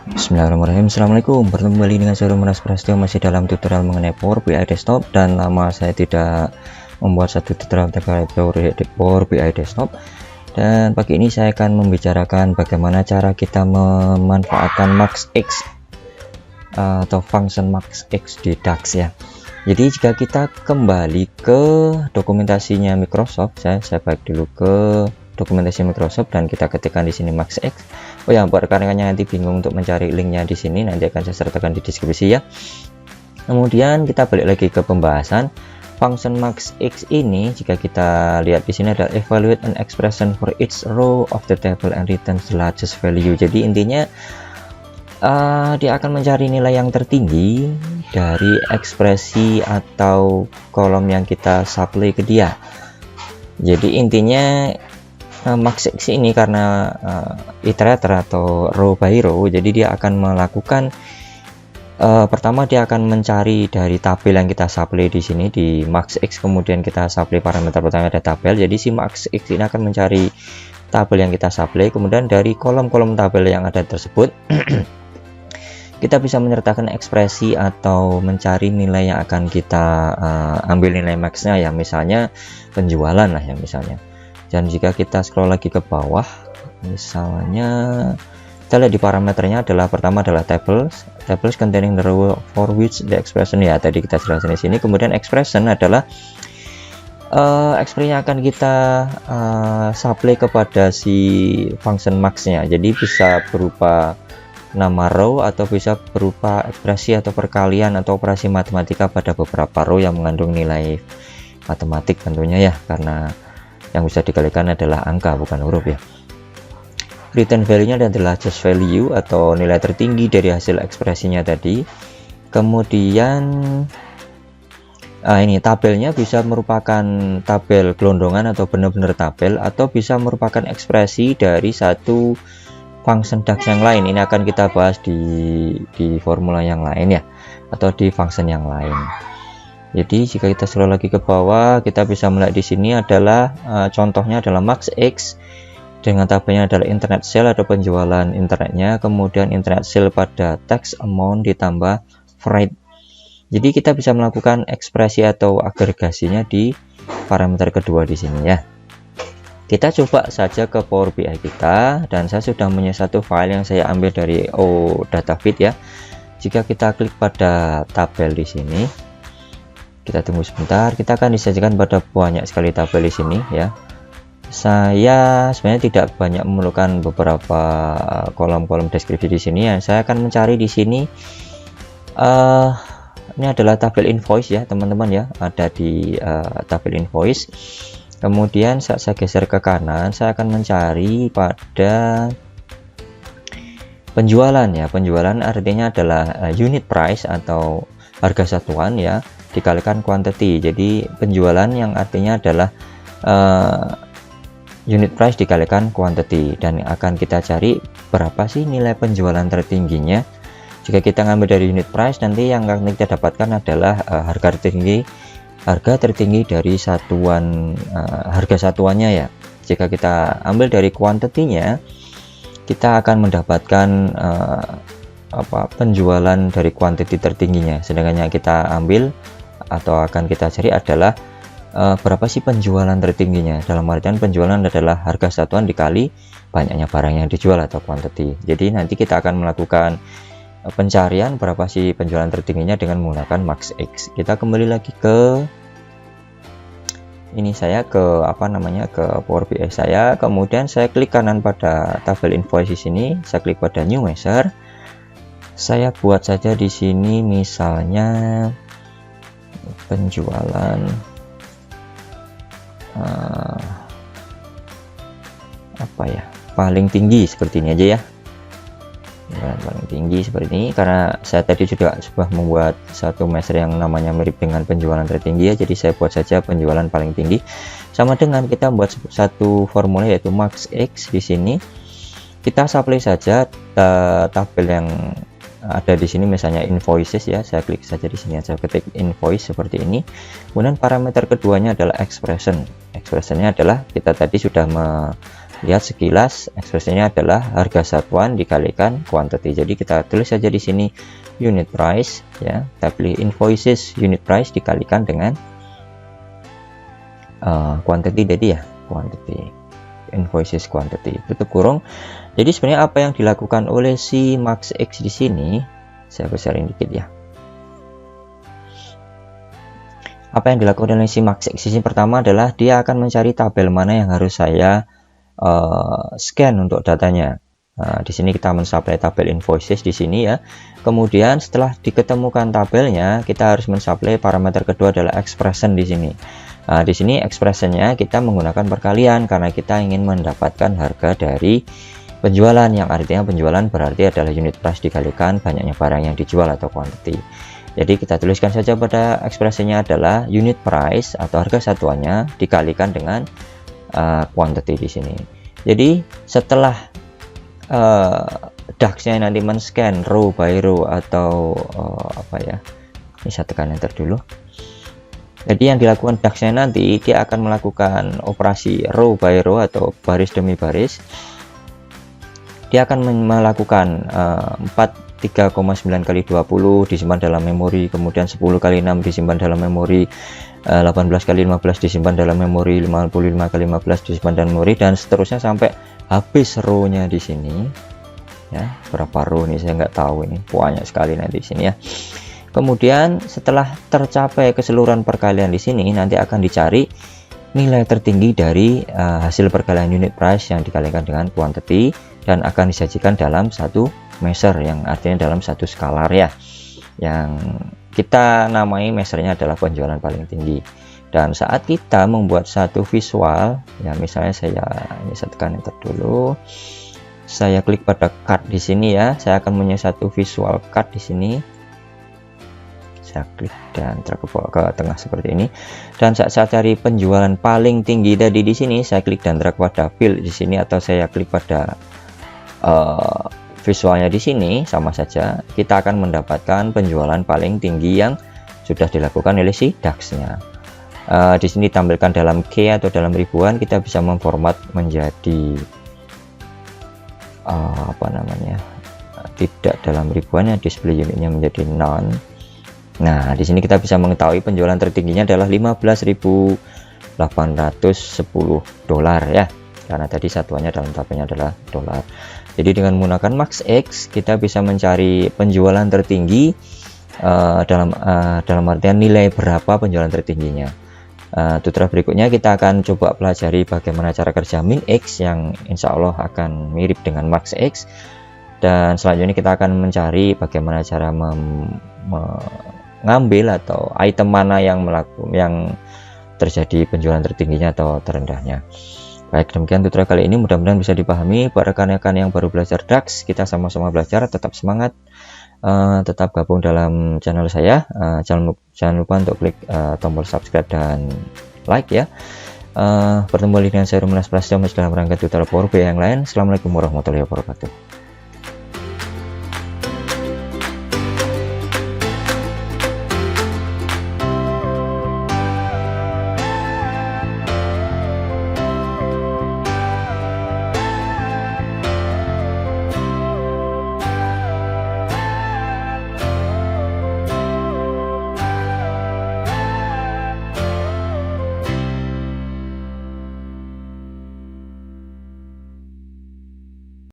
Bismillahirrahmanirrahim. Assalamualaikum, bertemu kembali dengan saya Rumenas Prasetyo, masih dalam tutorial mengenai Power BI Desktop. Dan lama saya tidak membuat satu tutorial terkait Power BI Desktop. Dan pagi ini saya akan membicarakan bagaimana cara kita memanfaatkan MaxX atau function MaxX di DAX ya. Jadi jika kita kembali ke dokumentasinya Microsoft, saya balik dulu ke dokumentasi Microsoft dan kita ketikkan di sini MaxX. Oh ya, buat rekan-rekannya nanti bingung untuk mencari linknya di sini, nanti akan saya sertakan di deskripsi ya. Kemudian kita balik lagi ke pembahasan function MaxX ini. Jika kita lihat di sini adalah evaluate an expression for each row of the table and returns the largest value. Jadi intinya dia akan mencari nilai yang tertinggi dari ekspresi atau kolom yang kita supply ke dia. Jadi intinya MaxX ini karena iterator atau row by row, jadi dia akan melakukan pertama dia akan mencari dari tabel yang kita supply di sini di MaxX, kemudian kita supply parameter pertama ada tabel. Jadi si MaxX ini akan mencari tabel yang kita supply, kemudian dari kolom-kolom tabel yang ada tersebut kita bisa menyertakan ekspresi atau mencari nilai yang akan kita ambil nilai maxnya ya, misalnya penjualan lah ya misalnya. Dan jika kita scroll lagi ke bawah, misalnya kita lihat di parameternya adalah pertama adalah tables containing the row for which the expression, ya tadi kita jelasin di sini. Kemudian expression adalah ekspresi yang akan kita supply kepada si function maxnya. Jadi bisa berupa nama row atau bisa berupa ekspresi atau perkalian atau operasi matematika pada beberapa row yang mengandung nilai matematik tentunya ya, karena yang bisa dikalikan adalah angka bukan huruf ya. Return value-nya adalah just value atau nilai tertinggi dari hasil ekspresinya tadi. Kemudian ini tabelnya bisa merupakan tabel gelondongan atau benar-benar tabel, atau bisa merupakan ekspresi dari satu function DAX yang lain. Ini akan kita bahas di formula yang lain ya, atau di function yang lain. Jadi jika kita scroll lagi ke bawah, kita bisa melihat di sini adalah contohnya adalah MaxX dengan tabelnya adalah internet sale atau penjualan internetnya, kemudian internet sale pada tax amount ditambah freight. Jadi kita bisa melakukan ekspresi atau agregasinya di parameter kedua di sini ya. Kita coba saja ke Power BI kita, dan saya sudah punya satu file yang saya ambil dari Datafeed ya. Jika kita klik pada tabel di sini, kita tunggu sebentar, kita akan disajikan pada banyak sekali tabel di sini ya. Saya sebenarnya tidak banyak memerlukan beberapa kolom-kolom deskripsi di sini ya. Saya akan mencari di sini. Ini adalah tabel invoice ya teman-teman ya, ada di tabel invoice. Kemudian saat saya geser ke kanan, saya akan mencari pada penjualan ya. Penjualan artinya adalah unit price atau harga satuan ya, dikalikan quantity. Jadi penjualan yang artinya adalah unit price dikalikan quantity, dan akan kita cari berapa sih nilai penjualan tertingginya. Jika kita ngambil dari unit price, nanti yang akan kita dapatkan adalah harga tertinggi dari satuan harga satuannya ya. Jika kita ambil dari quantity-nya, kita akan mendapatkan penjualan dari quantity tertingginya. Sedangkan yang kita ambil atau akan kita cari adalah berapa sih penjualan tertingginya. Dalam artian penjualan adalah harga satuan dikali banyaknya barang yang dijual atau quantity. Jadi nanti kita akan melakukan pencarian berapa sih penjualan tertingginya dengan menggunakan MaxX. Kita kembali lagi ke ini, saya ke ke Power BI saya, kemudian saya klik kanan pada tabel invoice di sini, saya klik pada new measure. Saya buat saja di sini misalnya penjualan paling tinggi, seperti ini aja ya. Paling tinggi seperti ini, karena saya tadi juga sudah membuat satu measure yang namanya mirip dengan penjualan tertinggi ya, jadi saya buat saja penjualan paling tinggi. Sama dengan kita membuat satu formula yaitu MaxX. Di sini kita supply saja tabel yang ada di sini, misalnya invoices ya. Saya klik saja di sini, saya ketik invoice seperti ini. Kemudian parameter keduanya adalah expression. Expressionnya adalah kita tadi sudah lihat sekilas ekspresinya adalah harga satuan dikalikan quantity. Jadi kita tulis saja di sini unit price ya, kita pilih invoices unit price dikalikan dengan quantity, jadi ya quantity, invoices quantity tutup kurung. Jadi sebenarnya apa yang dilakukan oleh si Max X di sini, saya besarin dikit ya. Apa yang dilakukan oleh si Max X di sini pertama adalah dia akan mencari tabel mana yang harus saya scan untuk datanya. Nah, di sini kita mensupply tabel invoices di sini ya. Kemudian setelah diketemukan tabelnya, kita harus mensupply parameter kedua adalah expression di sini. Nah, di sini expressionnya kita menggunakan perkalian karena kita ingin mendapatkan harga dari penjualan, yang artinya penjualan berarti adalah unit price dikalikan banyaknya barang yang dijual atau quantity. Jadi kita tuliskan saja pada ekspresinya adalah unit price atau harga satuannya dikalikan dengan quantity di sini. Jadi setelah DAX-nya nanti men-scan row by row atau apa ya? Ini saya tekan enter dulu. Jadi yang dilakukan DAX-nya nanti dia akan melakukan operasi row by row atau baris demi baris. Dia akan melakukan 3,9 kali 20 disimpan dalam memori, kemudian 10 kali 6 disimpan dalam memori, 18 kali 15 disimpan dalam memori, 55 kali 15 disimpan dalam memori, dan seterusnya sampai habis row-nya di sini ya. Berapa row nih saya nggak tahu, ini banyak sekali nanti di sini ya. Kemudian setelah tercapai keseluruhan perkalian di sini, nanti akan dicari nilai tertinggi dari hasil perkalian unit price yang dikalikan dengan quantity dan akan disajikan dalam satu measure, yang artinya dalam satu skalar ya, yang kita namai measure-nya adalah penjualan paling tinggi. Dan saat kita membuat satu visual ya, misalnya saya tekan enter dulu, saya klik pada cut di sini ya, saya akan punya satu visual cut di sini, saya klik dan drag ke tengah seperti ini. Dan saat saya cari penjualan paling tinggi tadi di sini, saya klik dan drag pada fill di sini, atau saya klik pada visualnya di sini, sama saja kita akan mendapatkan penjualan paling tinggi yang sudah dilakukan oleh si DAX-nya. Di sini ditampilkan dalam K atau dalam ribuan, kita bisa memformat menjadi apa namanya, tidak dalam ribuan ya, display unitnya menjadi none. Nah, di sini kita bisa mengetahui penjualan tertingginya adalah 15.810 dolar ya, karena tadi satuannya dalam tabelnya adalah dolar. Jadi dengan menggunakan Max X kita bisa mencari penjualan tertinggi dalam artian nilai berapa penjualan tertingginya. Tutorial berikutnya kita akan coba pelajari bagaimana cara kerja min X yang insya Allah akan mirip dengan Max X, dan selanjutnya kita akan mencari bagaimana cara mengambil atau item mana yang terjadi penjualan tertingginya atau terendahnya. Baik, demikian tutorial kali ini, mudah-mudahan bisa dipahami buat rekan-rekan yang baru belajar DAX. Kita sama-sama belajar, tetap semangat, tetap gabung dalam channel saya. Jangan lupa untuk klik tombol subscribe dan like ya. Bertemu lagi dengan saya Rumenas Prasetyo dalam rangka tutorial Power BI yang lain. Assalamualaikum warahmatullahi wabarakatuh.